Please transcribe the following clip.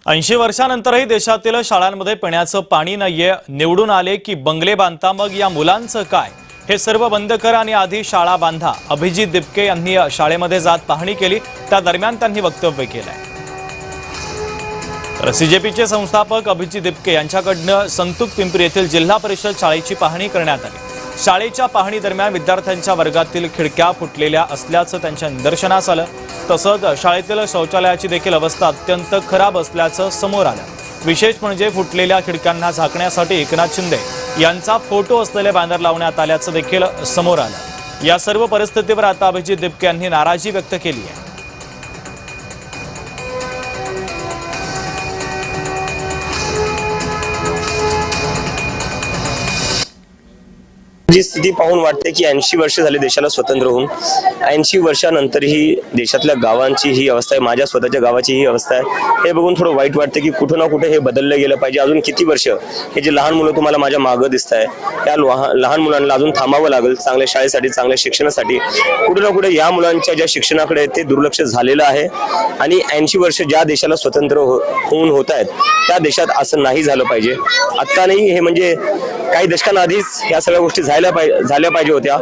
80 वर्षांनंतरही देशातील शाळांमध्ये पिण्याचं पाणी नाहीये। निवडून आले की बंगले बांधता, मग या मुलांचं काय? हे सर्व बंद करा आणि आधी शाळा बांधा। अभिजित दिपके यांनी शाळेमध्ये जात पाहणी केली, त्या दरम्यान त्यांनी वक्तव्य केलंय। सीजेपीचे संस्थापक अभिजित दिपके यांच्याकडनं संतूक पिंपरी येथील जिल्हा परिषद शाळेची पाहणी करण्यात आली। शाळेच्या पाहणी दरम्यान विद्यार्थ्यांच्या वर्गातील खिडक्या फुटलेल्या असल्याचं त्यांच्या निदर्शनास आलं। तसंच शाळेतील शौचालयाची देखील अवस्था अत्यंत खराब असल्याचं समोर आलं। विशेष म्हणजे फुटलेल्या खिडक्यांना झाकण्यासाठी एकनाथ शिंदे यांचा फोटो असलेले बॅनर लावण्यात आल्याचं देखील समोर आलं। या सर्व परिस्थितीवर आता अभिजित दिपके यांनी नाराजी व्यक्त केली आहे। जी स्थिती पाहून वाटते की 80 वर्ष झाले देशाला स्वतंत्र होऊन, 80 वर्षानंतरही देशातल्या गावांची ही अवस्था आहे, माझ्या स्वतःच्या गावाची ही अवस्था आहे। हे बघून थोडं वाईट वाटतं की कुठं ना कुठे हे बदललं गेलं पाहिजे। अजून किती वर्ष हे जे लहान मुलं तुम्हाला माझ्या मागं दिसत आहे, त्या लहान मुलांना अजून थांबावं लागेल चांगल्या शाळेसाठी, चांगल्या शिक्षणासाठी। कुठे ना कुठे या मुलांच्या ज्या शिक्षणाकडे ते दुर्लक्ष झालेलं आहे आणि 80 वर्ष ज्या देशाला स्वतंत्र होऊन होत आहेत त्या देशात असं नाही झालं पाहिजे। आत्ता नाही, हे म्हणजे काही दशकांआधीच या सगळ्या गोष्टी झाल्या पाहिजे होत्या।